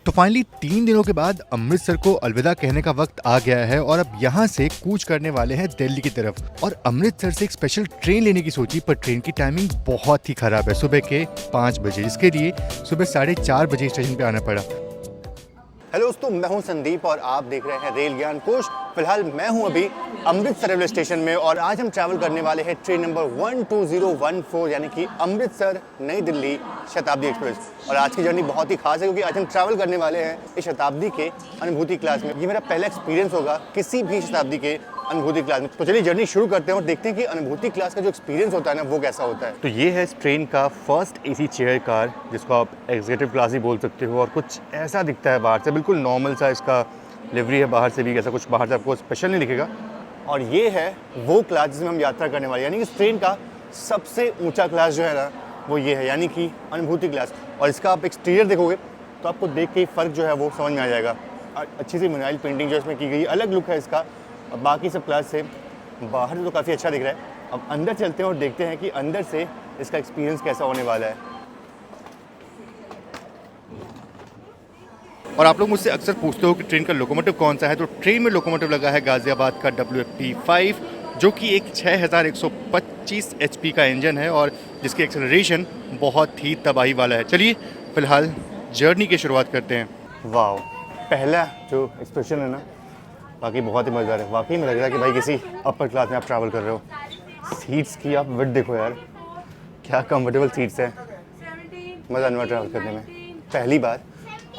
तो फाइनली 3 दिनों के बाद अमृतसर को अलविदा कहने का वक्त आ गया है और अब यहाँ से कूच करने वाले हैं दिल्ली की तरफ। और अमृतसर से एक स्पेशल ट्रेन लेने की सोची, पर ट्रेन की टाइमिंग बहुत ही खराब है, सुबह के 5 बजे। इसके लिए सुबह 4:30 बजे स्टेशन पे आना पड़ा। हेलो दोस्तों, मैं हूं संदीप और आप देख रहे हैं रेल ज्ञान कोश। फिलहाल मैं हूं अभी अमृतसर रेलवे स्टेशन में और आज हम ट्रैवल करने वाले हैं ट्रेन नंबर 12014 यानी कि अमृतसर नई दिल्ली शताब्दी एक्सप्रेस। और आज की जर्नी बहुत ही खास है क्योंकि आज हम ट्रैवल करने वाले हैं इस शताब्दी के अनुभूति क्लास में। ये मेरा पहला एक्सपीरियंस होगा किसी भी शताब्दी के अनुभूति क्लास में। तो चलिए जर्नी शुरू करते हैं और देखते हैं कि अनुभूति क्लास का जो एक्सपीरियंस होता है ना वो कैसा होता है। तो ये है इस ट्रेन का फर्स्ट एसी चेयर कार, जिसको आप एग्जीक्यूटिव क्लास ही बोल सकते हो। और कुछ ऐसा दिखता है बाहर से, बिल्कुल नॉर्मल सा इसका लिवरी है बाहर से भी, ऐसा कुछ बाहर से आपको स्पेशल नहीं दिखेगा। और ये है वो क्लास जिसमें हम यात्रा करने वाले हैं, यानी इस ट्रेन का सबसे ऊँचा क्लास जो है ना वो ये है, यानी कि अनुभूति क्लास। और इसका आप एक्सटीरियर देखोगे तो आपको देख के फ़र्क जो है वो समझ में आ जाएगा। अच्छी सी मिनाइल पेंटिंग जो इसमें की गई, अलग लुक है इसका बाकी सब क्लास से। बाहर से तो काफ़ी अच्छा दिख रहा है। अब अंदर चलते हैं और देखते हैं कि अंदर से इसका एक्सपीरियंस कैसा होने वाला है। और आप लोग मुझसे अक्सर पूछते हो कि ट्रेन का लोकोमोटिव कौन सा है, तो ट्रेन में लोकोमोटिव लगा है गाज़ियाबाद का WFP5, जो कि एक 6125 HP का इंजन है और जिसकी एक्सेलरेशन बहुत ही तबाही वाला है। चलिए फिलहाल जर्नी की शुरुआत करते हैं। वाह, पहला जो एक्सप्रेशन है ना बाकी बहुत ही मज़ेदार है। वाकई में लग रहा है कि भाई किसी अपर क्लास में आप ट्रैवल कर रहे हो। सीट्स की आप विड्थ देखो यार, क्या कंफर्टेबल सीट्स है। मज़ा आने वाला ट्रैवल करने में। पहली बार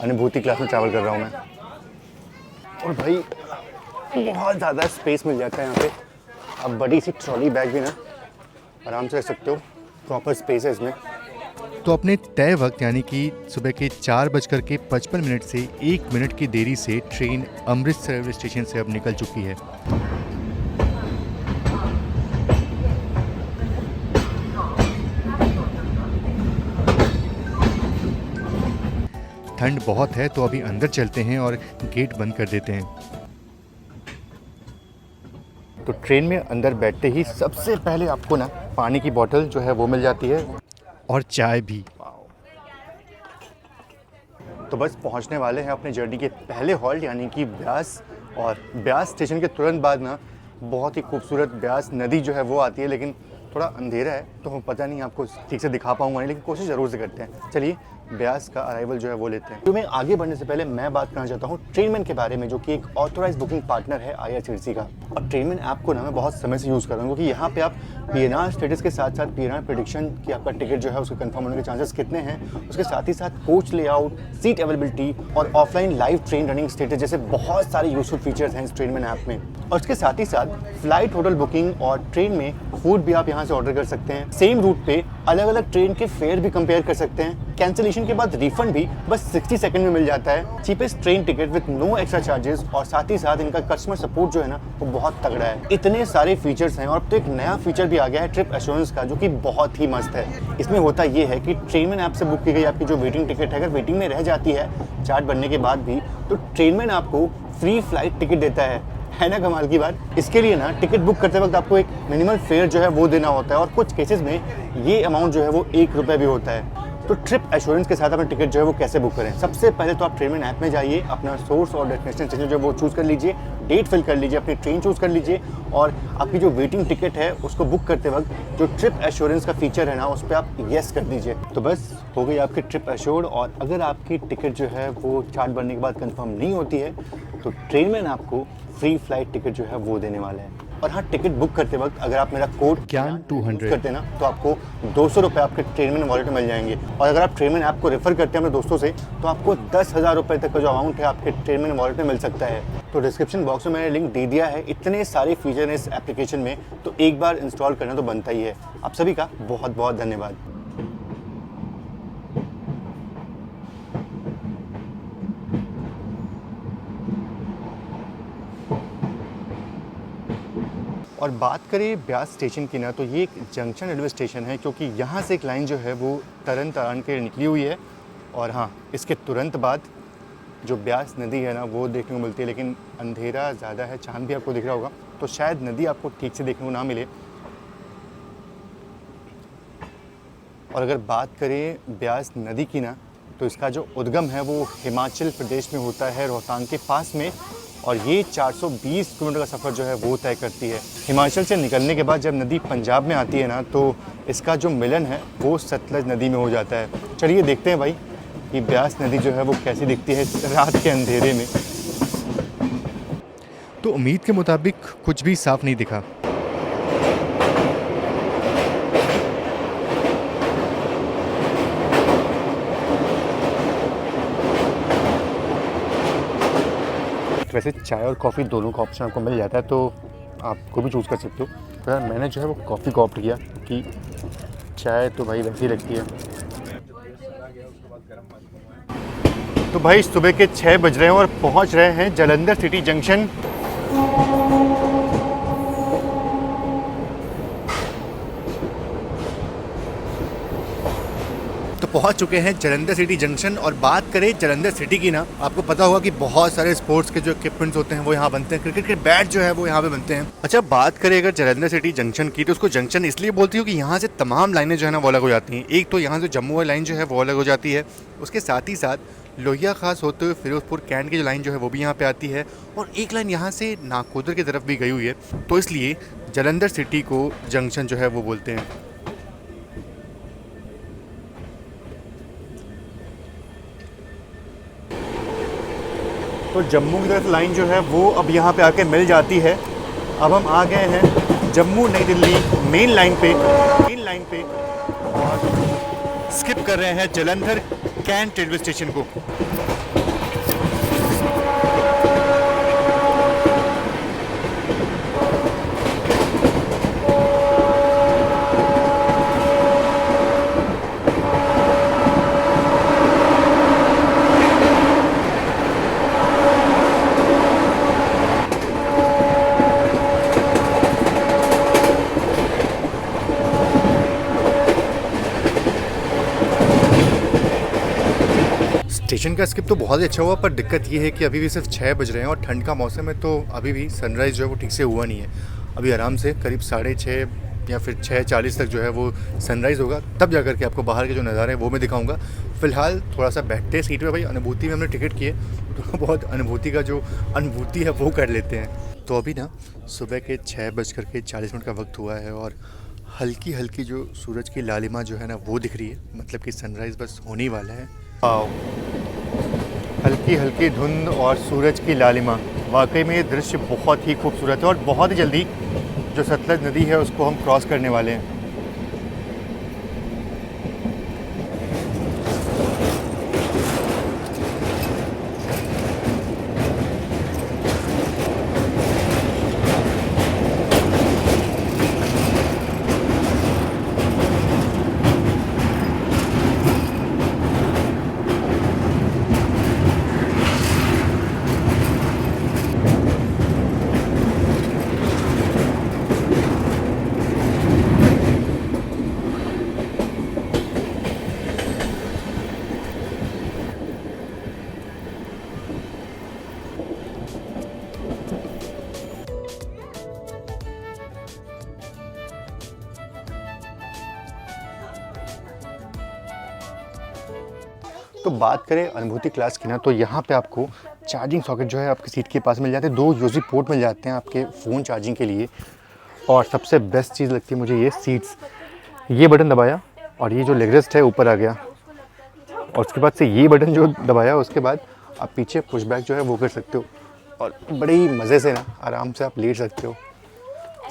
अनुभूति क्लास में ट्रैवल कर रहा हूँ मैं। और भाई बहुत ज़्यादा स्पेस मिल जाता है यहाँ पे। अब बड़ी सी ट्रॉली बैग भी ना आराम से रख सकते हो, प्रॉपर स्पेस है इसमें। तो अपने तय वक्त यानी कि सुबह के 4:55 से 1 मिनट की देरी से ट्रेन अमृतसर रेलवे स्टेशन से अब निकल चुकी है। ठंड बहुत है तो अभी अंदर चलते हैं और गेट बंद कर देते हैं। तो ट्रेन में अंदर बैठते ही सबसे पहले आपको ना पानी की बोतल जो है वो मिल जाती है और चाय भी। तो बस पहुंचने वाले हैं अपने जर्नी के पहले हॉल्ट यानी कि ब्यास। और ब्यास स्टेशन के तुरंत बाद ना बहुत ही खूबसूरत ब्यास नदी जो है वो आती है, लेकिन थोड़ा अंधेरा है तो पता नहीं आपको ठीक से दिखा पाऊंगा नहीं, लेकिन कोशिश ज़रूर से करते हैं। चलिए ब्यास का अराइवल जो है वो लेते हैं। तो मैं आगे बढ़ने से पहले मैं बात करना चाहता हूँ ट्रेनमैन के बारे में, जो कि एक ऑथोराइज बुकिंग पार्टनर है IRCTC का। और ट्रेनमैन ऐप को ना मैं बहुत समय से यूज़ कर रहा हूँ, क्योंकि यहाँ पे आप PNR स्टेटस के साथ साथ PNR प्रेडिक्शन कि आपका टिकट जो है उसके कंफर्म होने के चांसेस कितने हैं, उसके साथ ही साथ कोच लेआउट, सीट अवेलेबिलिटी और offline live train running status जैसे बहुत सारे यूजफुल फीचर्स हैं इस ट्रेनमैन ऐप में। और उसके साथ ही साथ फ्लाइट होटल बुकिंग और ट्रेन में फूड भी आप यहाँ से ऑर्डर कर सकते हैं। सेम रूट पे अलग अलग ट्रेन के फेयर भी कंपेयर कर सकते हैं। कैंसिलेशन के बाद रिफंड भी बस 60 सेकंड में मिल जाता है। Cheapest train ticket with no extra charges. और साथ ही साथ इनका कस्टमर सपोर्ट जो है ना वो बहुत तगड़ा है। इतने सारे फीचर्स हैं। और अब तो एक नया फीचर भी आ गया है ट्रिप एश्योरेंस का, जो कि बहुत ही मस्त है। इसमें होता ये है कि ट्रेनमैन ऐप से बुक की गई आपकी जो वेटिंग टिकट है, अगर वेटिंग में रह जाती है चार्ट बनने के बाद भी, तो ट्रेनमैन आपको फ्री फ्लाइट टिकट देता है ना कमाल की बात। इसके लिए ना टिकट बुक करते वक्त आपको एक मिनिमल फेयर जो है वो देना होता है, और कुछ केसेस में ये अमाउंट जो है वो ₹1 भी होता है। तो ट्रिप एश्योरेंस के साथ अपना टिकट जो है वो कैसे बुक करें? सबसे पहले तो आप ट्रेनमैन ऐप में जाइए, अपना सोर्स और डेस्टिनेशन स्टेशन जो है वो चूज़ कर लीजिए, डेट फिल कर लीजिए, अपनी ट्रेन चूज़ कर लीजिए, और आपकी जो वेटिंग टिकट है उसको बुक करते वक्त जो ट्रिप एश्योरेंस का फीचर है ना उस पर आप येस कर दीजिए। तो बस हो गई आपकी ट्रिप एश्योर्ड। और अगर आपकी टिकट जो है वो चार्ट बनने के बाद कंफर्म नहीं होती है तो ट्रेनमैन आपको फ्री फ्लाइट टिकट जो है वो देने वाले हैं। और हाँ, टिकट बुक करते वक्त अगर आप मेरा कोड ज्ञान 200 करते हैं ना तो आपको ₹200 आपके ट्रेनमैन वॉलेट में मिल जाएंगे। और अगर आप ट्रेनमैन ऐप को रेफर करते हैं अपने दोस्तों से तो आपको ₹10,000 तक का जो अमाउंट है आपके ट्रेनमैन वॉलेट में मिल सकता है। तो डिस्क्रिप्शन बॉक्स में मैंने लिंक दे दिया है। इतने सारे फीचर हैं इस एप्लीकेशन में, तो एक बार इंस्टॉल करना तो बनता ही है। आप सभी का बहुत बहुत धन्यवाद। और बात करें ब्यास स्टेशन की ना, तो ये एक जंक्शन रेलवे स्टेशन है, क्योंकि यहाँ से एक लाइन जो है वो तरन तारण के निकली हुई है। और हाँ, इसके तुरंत बाद जो ब्यास नदी है ना वो देखने को मिलती है, लेकिन अंधेरा ज़्यादा है, चांद भी आपको दिख रहा होगा तो शायद नदी आपको ठीक से देखने को ना मिले। और अगर बात करें ब्यास नदी की ना, तो इसका जो उद्गम है वो हिमाचल प्रदेश में होता है, रोहतांग के पास में, और ये 420 किलोमीटर का सफ़र जो है वो तय करती है। हिमाचल से निकलने के बाद जब नदी पंजाब में आती है ना, तो इसका जो मिलन है वो सतलज नदी में हो जाता है। चलिए देखते हैं भाई कि ब्यास नदी जो है वो कैसी दिखती है रात के अंधेरे में। तो उम्मीद के मुताबिक कुछ भी साफ नहीं दिखा। वैसे चाय और कॉफ़ी दोनों का ऑप्शन आपको मिल जाता है, तो आपको भी चूज़ कर सकते हो। पर मैंने जो है वो कॉफ़ी को ऑप्ट किया, क्योंकि चाय तो भाई वैसी लगती है। तो भाई सुबह के 6 बज रहे हैं और पहुंच रहे हैं जालंधर सिटी जंक्शन। तो पहुंच चुके हैं जालंधर सिटी जंक्शन। और बात करें जालंधर सिटी की ना, आपको पता होगा कि बहुत सारे स्पोर्ट्स के जो इक्विपमेंट्स होते हैं वो यहाँ बनते हैं। क्रिकेट के बैट जो है वो यहाँ पे बनते हैं। अच्छा, बात करें अगर जालंधर सिटी जंक्शन की, तो उसको जंक्शन इसलिए बोलती हूँ कि यहाँ से तमाम लाइनें जो है ना वो अलग हो जाती हैं। एक तो यहाँ से जम्मू वाली लाइन जो है वो अलग हो जाती है, उसके साथ ही साथ लोहिया खास होते हुए फिरोजपुर कैंट की जो लाइन जो है वो भी यहाँ पे आती है, और एक लाइन यहाँ से नाकोदर की तरफ भी गई हुई है। तो इसलिए जालंधर सिटी को जंक्शन जो है वो बोलते हैं। तो जम्मू की तरफ लाइन जो है वो अब यहाँ पे आके मिल जाती है। अब हम आ गए हैं जम्मू नई दिल्ली मेन लाइन पे और स्किप कर रहे हैं जालंधर कैंट रेलवे स्टेशन को। स्टेशन का स्किप तो बहुत ही अच्छा हुआ, पर दिक्कत ये है कि अभी भी सिर्फ 6 बज रहे हैं और ठंड का मौसम है, तो अभी भी सनराइज़ जो है वो ठीक से हुआ नहीं है। अभी आराम से करीब 6:30 या फिर 6:40 तक जो है वो सनराइज़ होगा, तब जाकर के आपको बाहर के जो नज़ारे हैं वो मैं दिखाऊंगा। फ़िलहाल थोड़ा सा बैठते हैं सीट पे भाई, अनुभूति में हमने टिकट की है तो बहुत अनुभूति का जो अनुभूति है वो कर लेते हैं। तो अभी ना सुबह के 6:40 का वक्त हुआ है और हल्की हल्की जो सूरज की लालिमा जो है ना वो दिख रही है, मतलब कि सनराइज़ बस होने वाला है। हल्की हल्की धुंध और सूरज की लालिमा, वाकई में ये दृश्य बहुत ही खूबसूरत है। और बहुत ही जल्दी जो सतलज नदी है उसको हम क्रॉस करने वाले हैं। तो बात करें अनुभूति क्लास की ना, तो यहाँ पे आपको चार्जिंग सॉकेट जो है आपकी सीट के पास मिल जाते हैं। 2 यूएसबी पोर्ट मिल जाते हैं आपके फ़ोन चार्जिंग के लिए। और सबसे बेस्ट चीज़ लगती है मुझे ये सीट्स, ये बटन दबाया और ये जो लेग रेस्ट है ऊपर आ गया, और उसके बाद से ये बटन जो दबाया उसके बाद आप पीछे पुशबैक जो है वो कर सकते हो, और बड़े ही मज़े से ना आराम से आप लेट सकते हो।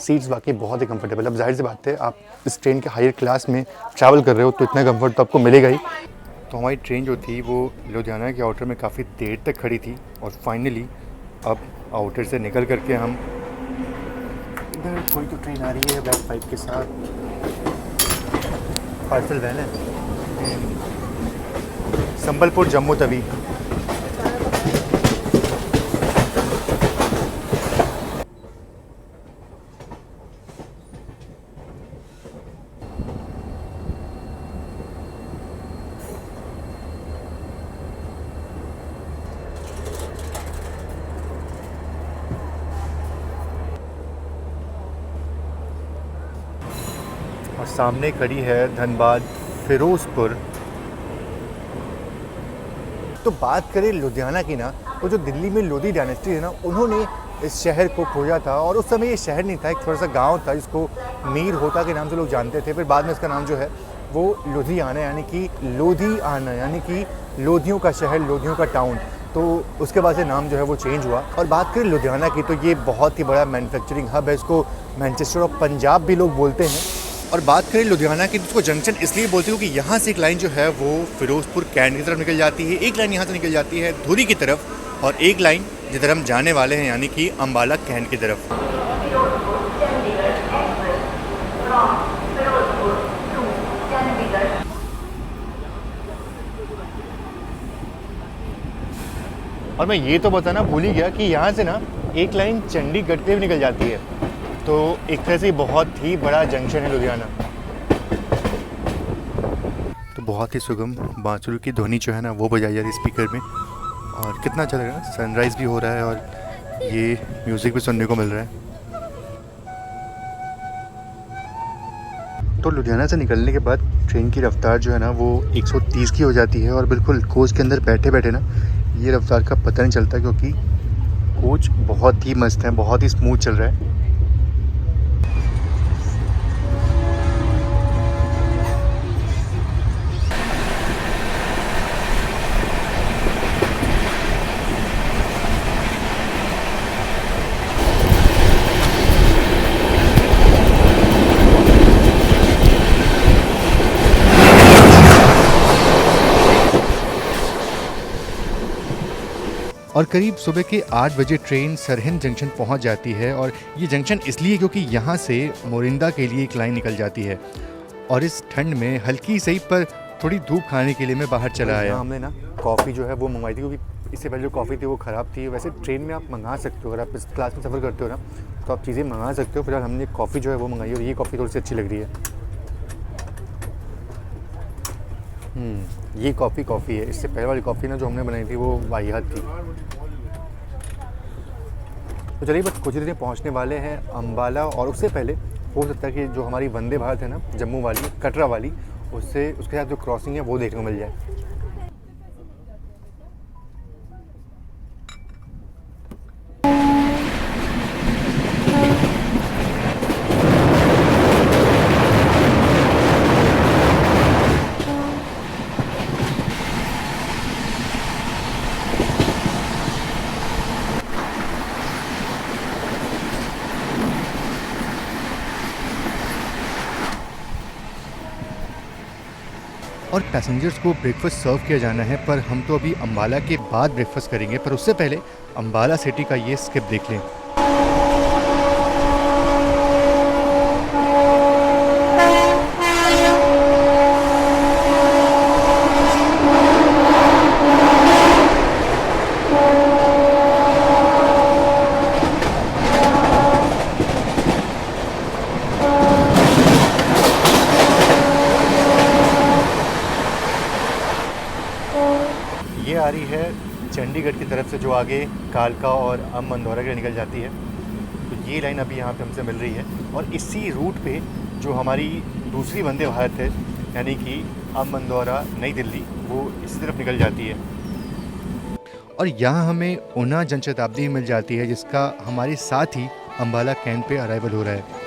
सीट्स वाकई बहुत ही कंफर्टेबल। अब जाहिर सी बात है आप इस ट्रेन के हायर क्लास में ट्रैवल कर रहे हो तो इतना कंफर्ट तो आपको मिलेगा ही। तो हमारी ट्रेन जो थी वो लुधियाना के आउटर में काफ़ी देर तक खड़ी थी, और फाइनली अब आउटर से निकल करके हम इधर कोई तो ट्रेन आ रही है बैक पाइप के साथ, पार्सल वैन है, संबलपुर जम्मू तवी। और सामने खड़ी है धनबाद फिरोजपुर तो बात करें लुधियाना की ना, तो जो दिल्ली में लोधी डायनेस्टी है ना, उन्होंने इस शहर को खोजा था। और उस समय ये शहर नहीं था, एक थोड़ा सा गांव था जिसको मीर होता के नाम से लोग जानते थे। फिर बाद में इसका नाम जो है वो लुधियाना यानी कि लोधी आना, यानी कि लोधियों का शहर, लोधियों का टाउन। तो उसके बाद से नाम जो है वो चेंज हुआ। और बात करें लुधियाना की, तो ये बहुत ही बड़ा मैन्युफैक्चरिंग हब है। इसको मैनचेस्टर ऑफ पंजाब भी लोग बोलते हैं। और बात करें लुधियाना की, तो उसको जंक्शन इसलिए बोलते हैं क्योंकि यहाँ से एक लाइन जो है वो फिरोजपुर कैंट की तरफ निकल जाती है, एक लाइन यहाँ से निकल जाती है धुरी की तरफ, और एक लाइन जिधर हम जाने वाले हैं यानी कि अम्बाला कैंट की तरफ। और मैं ये तो बताना भूल ही गया कि यहाँ से ना एक लाइन चंडीगढ़ के भी निकल जाती है। तो एक तरह से बहुत ही बड़ा जंक्शन है लुधियाना। तो बहुत ही सुगम बांसुरी की ध्वनि जो है ना वो बजाई जा रही है स्पीकर में, और कितना अच्छा लग रहा है। सनराइज़ भी हो रहा है और ये म्यूज़िक भी सुनने को मिल रहा है। तो लुधियाना से निकलने के बाद ट्रेन की रफ़्तार जो है ना वो 130 की हो जाती है, और बिल्कुल कोच के अंदर बैठे बैठे ना ये रफ़्तार का पता नहीं चलता, क्योंकि कोच बहुत ही मस्त है, बहुत ही स्मूथ चल रहा है। और करीब सुबह के 8 बजे ट्रेन सरहिंद जंक्शन पहुंच जाती है। और ये जंक्शन इसलिए क्योंकि यहाँ से मोरिंदा के लिए एक लाइन निकल जाती है। और इस ठंड में हल्की सही पर थोड़ी धूप खाने के लिए मैं बाहर चला आया। हमने ना कॉफ़ी जो है वो मंगवाई थी, क्योंकि इससे पहले जो कॉफ़ी थी वो ख़राब थी। वैसे ट्रेन में आप मंगा सकते हो, अगर आप इस क्लास में सफ़र करते हो ना तो आप चीज़ें मंगा सकते हो। फिलहाल हमने कॉफ़ी जो है वो मंगाई, और ये कॉफ़ी थोड़ी सी अच्छी लग रही है। ये कॉफ़ी है। इससे पहले वाली कॉफ़ी ना जो हमने बनाई थी वो वाहियात थी। तो चलिए बस कुछ ही देर पहुँचने वाले हैं अम्बाला। और उससे पहले हो सकता है कि जो हमारी वंदे भारत है ना, जम्मू वाली, कटरा वाली, उसके साथ जो क्रॉसिंग है वो देखने को मिल जाए। और पैसेंजर्स को ब्रेकफास्ट सर्व किया जाना है, पर हम तो अभी अम्बाला के बाद ब्रेकफास्ट करेंगे। पर उससे पहले अम्बाला सिटी का ये स्किप देख लें। ये आ रही है चंडीगढ़ की तरफ से, जो आगे कालका और अमंदौरा के निकल जाती है। तो ये लाइन अभी यहाँ पे हमसे मिल रही है। और इसी रूट पे जो हमारी दूसरी वंदे भारत है, यानी कि अमंदौरा नई दिल्ली, वो इसी तरफ निकल जाती है। और यहाँ हमें ऊना जनशताब्दी मिल जाती है, जिसका हमारे साथ ही अम्बाला कैंट पे अराइवल हो रहा है।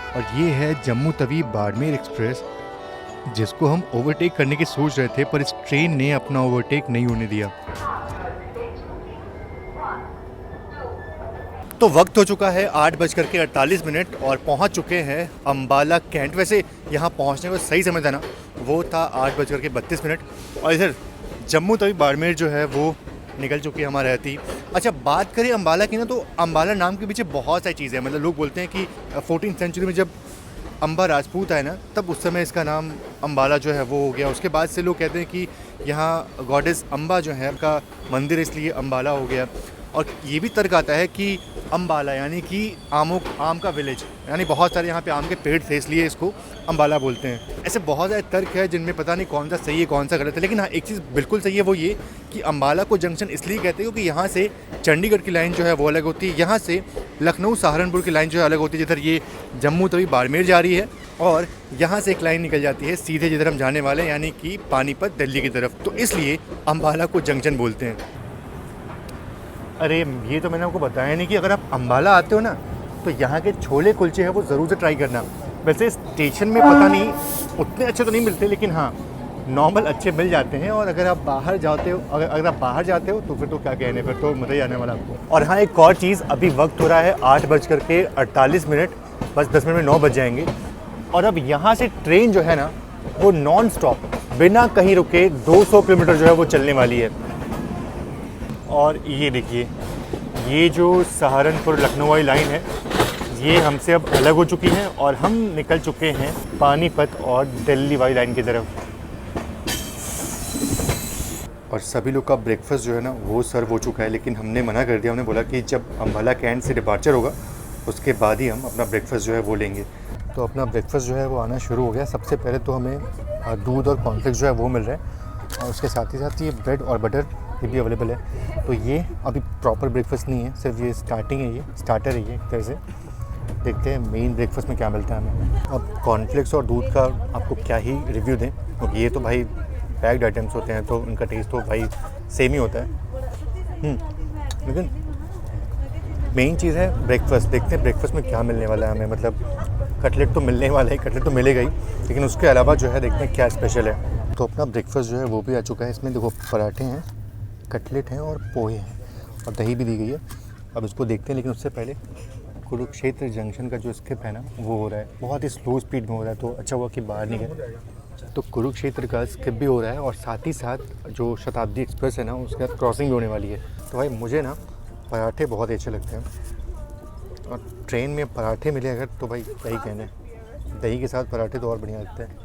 और ये है जम्मू तवी बाड़मेर एक्सप्रेस, जिसको हम ओवरटेक करने की सोच रहे थे, पर इस ट्रेन ने अपना ओवरटेक नहीं होने दिया। तो वक्त हो चुका है 8:48 और पहुंच चुके हैं अम्बाला कैंट। वैसे यहाँ पहुंचने का सही समय था ना, वो था 8:32। और इधर जम्मू तवी बाड़मेर जो है वो निकल चुकी है हमारे रहती। अच्छा, बात करें अम्बाला की ना, तो अम्बाला नाम के पीछे बहुत सारी चीज़ें हैं। मतलब लोग बोलते हैं कि 14वीं सेंचुरी में जब अम्बा राजपूत आए ना, तब उस समय इसका नाम अम्बाला जो है वो हो गया। उसके बाद से लोग कहते हैं कि यहाँ गॉडेस अम्बा जो है, उनका मंदिर, इसलिए अम्बाला हो गया। और ये भी तर्क आता है कि अम्बाला यानी कि आम का विलेज, यानी बहुत सारे यहाँ पे आम के पेड़ थे इसलिए इसको अम्बाला बोलते हैं। ऐसे बहुत सारे तर्क है जिनमें पता नहीं कौन सा सही है कौन सा गलत है, लेकिन हाँ एक चीज़ बिल्कुल सही है, वो ये कि अम्बाला को जंक्शन इसलिए कहते हैं क्योंकि यहाँ से चंडीगढ़ की लाइन जो है वो अलग होती है, यहाँ से लखनऊ सहारनपुर की लाइन जो है अलग होती है, जिधर ये जम्मू तवी बाड़मेर जा रही है, और यहाँ से एक लाइन निकल जाती है सीधे जिधर हम जाने वाले हैं यानी कि पानीपत दिल्ली की तरफ, तो इसलिए अम्बाला को जंक्शन बोलते हैं। अरे ये तो मैंने आपको बताया नहीं कि अगर आप अम्बाला आते हो ना तो यहाँ के छोले कुलचे हैं वो ज़रूर से ट्राई करना। वैसे स्टेशन में पता नहीं उतने अच्छे तो नहीं मिलते, लेकिन हाँ नॉर्मल अच्छे मिल जाते हैं, और अगर आप बाहर जाते हो अगर आप बाहर जाते हो तो फिर तो क्या कहने, फिर तो मज़ा ही आने वाला आपको। और हाँ एक और चीज़, अभी वक्त हो रहा है 8:48, बस 10 मिनट में 9 बज जाएंगे, और अब यहाँ से ट्रेन जो है ना वो नॉन स्टॉप बिना कहीं रुके 200 किलोमीटर जो है वो चलने वाली है। और ये देखिए, ये जो सहारनपुर लखनऊ वाली लाइन है ये हमसे अब अलग हो चुकी है और हम निकल चुके हैं पानीपत और दिल्ली वाली लाइन की तरफ। और सभी लोग का ब्रेकफास्ट जो है ना वो सर्व हो चुका है, लेकिन हमने मना कर दिया। हमने बोला कि जब अम्बाला कैंट से डिपार्चर होगा उसके बाद ही हम अपना ब्रेकफास्ट जो है वो लेंगे। तो अपना ब्रेकफास्ट जो है वो आना शुरू हो गया। सबसे पहले तो हमें दूध और कॉर्नफ्लेक्स जो है वो मिल रहा है, और उसके साथ ही साथ ये ब्रेड और बटर ये भी अवेलेबल है। तो ये अभी प्रॉपर ब्रेकफास्ट नहीं है, सिर्फ ये स्टार्टिंग है, ये स्टार्टर है ये एक तरह से। देखते हैं मेन ब्रेकफास्ट में क्या मिलता है हमें। अब कॉर्नफ्लेक्स और दूध का आपको क्या ही रिव्यू दें, क्योंकि ये तो भाई पैक्ड आइटम्स होते हैं तो उनका टेस्ट तो भाई सेम ही होता है। लेकिन मेन चीज़ है ब्रेकफास्ट। देखते हैं ब्रेकफास्ट में क्या मिलने वाला है हमें। मतलब कटलेट तो मिलने वाला है, कटलेट तो मिलेगा ही, लेकिन उसके अलावा जो है देखते हैं क्या स्पेशल है। तो अपना ब्रेकफास्ट जो है वो भी आ चुका है। इसमें देखो पराठे हैं, कटलेट हैं और पोहे हैं, और दही भी दी गई है। अब इसको देखते हैं, लेकिन उससे पहले कुरुक्षेत्र जंक्शन का जो स्किप है ना वो हो रहा है, बहुत ही स्लो स्पीड में हो रहा है, तो अच्छा हुआ कि बाहर नहीं गए। तो कुरुक्षेत्र का स्किप भी हो रहा है, और साथ ही साथ जो शताब्दी एक्सप्रेस है ना उसके साथ क्रॉसिंग भी होने वाली है। तो भाई मुझे ना पराठे बहुत अच्छे लगते हैं, और ट्रेन में पराठे मिले अगर तो भाई क्या ही कहना है। दही के साथ पराठे तो और बढ़िया लगते हैं।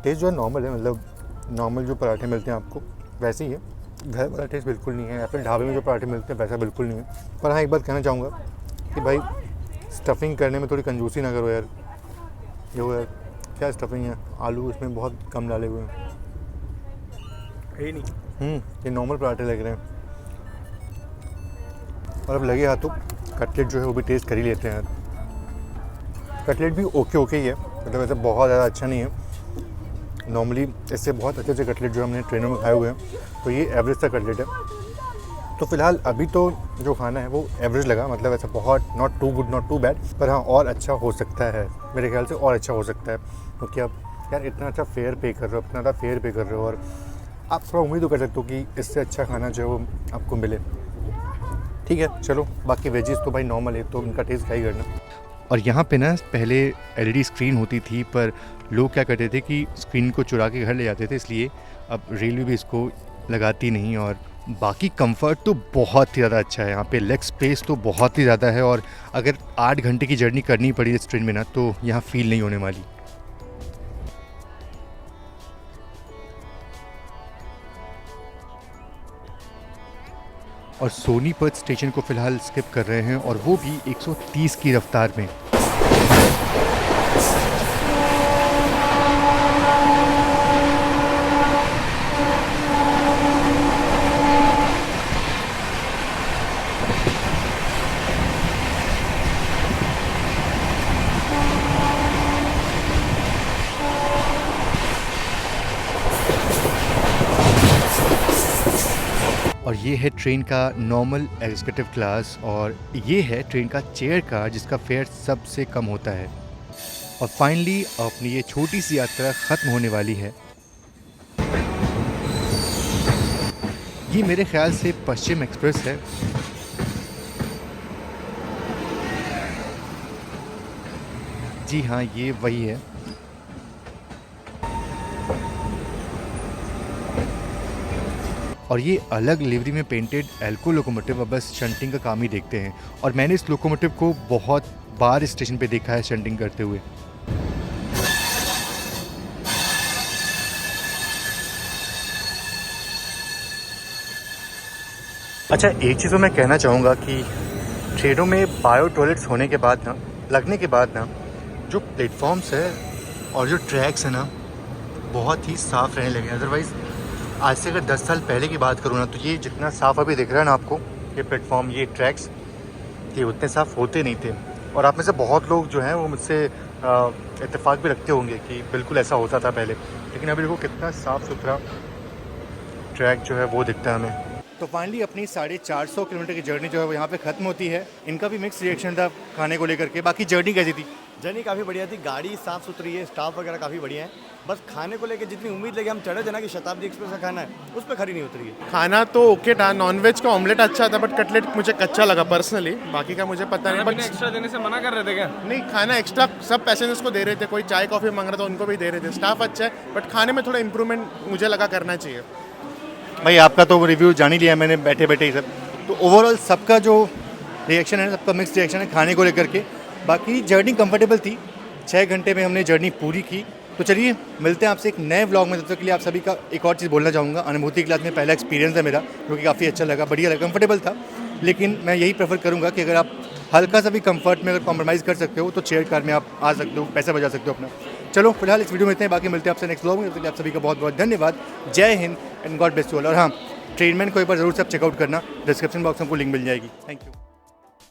टेस्ट जो है नॉर्मल है, मतलब नॉर्मल जो पराठे मिलते हैं आपको वैसे ही है। घर वाला टेस्ट बिल्कुल नहीं है, या फिर ढाबे में जो पराठे मिलते हैं वैसा बिल्कुल नहीं है। पर हाँ एक बात कहना चाहूँगा कि भाई स्टफिंग करने में थोड़ी कंजूसी ना करो यार। ये यार क्या स्टफिंग है, आलू इसमें बहुत कम डाले हुए हैं। है नहीं। ये नॉर्मल पराठे लग रहे हैं। और अब लगे हाथों कटलेट जो है वो भी टेस्ट कर ही लेते हैं। कटलेट भी ओके ही है, मतलब ऐसे बहुत ज़्यादा अच्छा नहीं है। नॉर्मली इससे बहुत अच्छे अच्छे कटलेट जो हमने ट्रेनों में खाए हुए हैं, तो ये एवरेज सा कटलेट है। तो फिलहाल अभी तो जो खाना है वो एवरेज लगा, मतलब ऐसा बहुत not too good not too bad, पर हाँ और अच्छा हो सकता है, मेरे ख्याल से और अच्छा हो सकता है। क्योंकि आप यार इतना अच्छा फेयर पे कर रहे हो, इतना ज़्यादा फेयर पे कर रहे हो, और आप थोड़ा उम्मीद तो कर सकते हो कि इससे अच्छा खाना जो है वो आपको मिले। ठीक है चलो, बाकी वेजेस तो भाई नॉर्मल है, तो उनका टेस्ट क्या ही करना। और यहाँ पे ना पहले एलईडी स्क्रीन होती थी, पर लोग क्या करते थे कि स्क्रीन को चुरा के घर ले जाते थे, इसलिए अब रेलवे भी इसको लगाती नहीं। और बाकी कंफर्ट तो बहुत ही ज़्यादा अच्छा है यहाँ पे, लेग स्पेस तो बहुत ही ज़्यादा है, और अगर 8 घंटे की जर्नी करनी पड़ी इस ट्रेन में ना तो यहाँ फील नहीं होने वाली। और सोनीपत स्टेशन को फ़िलहाल स्किप कर रहे हैं, और वो भी 130 की रफ्तार में। और ये है ट्रेन का नॉर्मल एग्जीक्यूटिव क्लास, और ये है ट्रेन का चेयर कार जिसका फेयर सबसे कम होता है। और फाइनली अपनी ये छोटी सी यात्रा ख़त्म होने वाली है। ये मेरे ख्याल से पश्चिम एक्सप्रेस है। जी हाँ, ये वही है। और ये अलग लिवरी में पेंटेड एल्को लोकोमोटिव अब बस शंटिंग का काम ही देखते हैं, और मैंने इस लोकोमोटिव को बहुत बार स्टेशन पे देखा है शंटिंग करते हुए। अच्छा, एक चीज़ तो मैं कहना चाहूँगा कि ट्रेनों में बायो टॉयलेट्स होने के बाद ना, लगने के बाद ना, जो प्लेटफॉर्म्स है और जो ट्रैक्स है ना, बहुत ही साफ़ रहने लगे। अदरवाइज़ आज से अगर 10 साल पहले की बात करूँ ना, तो ये जितना साफ़ अभी दिख रहा है ना आपको, ये प्लेटफॉर्म, ये ट्रैक्स, ये उतने साफ़ होते नहीं थे। और आप में से बहुत लोग जो हैं वो मुझसे इत्तेफाक भी रखते होंगे कि बिल्कुल ऐसा होता था पहले, लेकिन अभी देखो कितना साफ़ सुथरा ट्रैक जो है वो दिखता है हमें। तो फाइनली अपनी 450 किलोमीटर की जर्नी जो है वो यहाँ पे ख़त्म होती है। इनका भी मिक्स रिएक्शन था खाने को लेकर के। बाकी जर्नी कैसी थी? जर्नी काफ़ी बढ़िया थी, गाड़ी साफ़ सुथरी है, स्टाफ वगैरह काफ़ी बढ़िया है। बस खाने को लेके जितनी उम्मीद लेके हम चढ़े थे ना कि शताब्दी एक्सप्रेस का खाना है, उस पर खरी नहीं उतरी है। खाना तो ओके था, नॉनवेज का ऑमलेट अच्छा था बट कटलेट मुझे कच्चा लगा पर्सनली, बाकी का मुझे पता नहीं। बट एक्स्ट्रा देने से मना कर रहे थे क्या? नहीं, खाना एक्स्ट्रा सब पैसेंजर्स को दे रहे थे, कोई चाय कॉफ़ी मांग रहा था उनको भी दे रहे थे। स्टाफ अच्छा है बट खाने में थोड़ा इंप्रूवमेंट मुझे लगा करना चाहिए। भाई आपका तो रिव्यू जान ही लिया मैंने बैठे बैठे ही सब। तो ओवरऑल सबका जो रिएक्शन है, सबका मिक्स रिएक्शन है खाने को लेकर के। बाकी जर्नी कंफर्टेबल थी, 6 घंटे में हमने जर्नी पूरी की। तो चलिए मिलते हैं आपसे एक नए व्लॉग में। तब तक के लिए आप सभी का एक और चीज़ बोलना चाहूँगा, अनुभूति क्लास में पहला एक्सपीरियंस है मेरा, जो कि काफ़ी अच्छा लगा, बढ़िया लगा, कंफर्टेबल था। लेकिन मैं यही प्रेफर करूँगा कि अगर आप हल्का सा भी कंफर्ट में अगर कॉम्प्रोमाइज़ कर सकते हो तो चेयर कार में आप आ सकते हो, पैसा बचा सकते हो अपना। चलो फिलहाल इस वीडियो में इतने, बाकी मिलते हैं आपसे नेक्स्ट व्लॉग में। तब तक आप सभी का बहुत बहुत धन्यवाद। जय Hind and God bless you all. और हाँ, ट्रेनमैन को एक बार ज़रूर सब चेकआउट करना, डिस्क्रिप्शन बॉक्स में आपको लिंक मिल जाएगी। Thank you.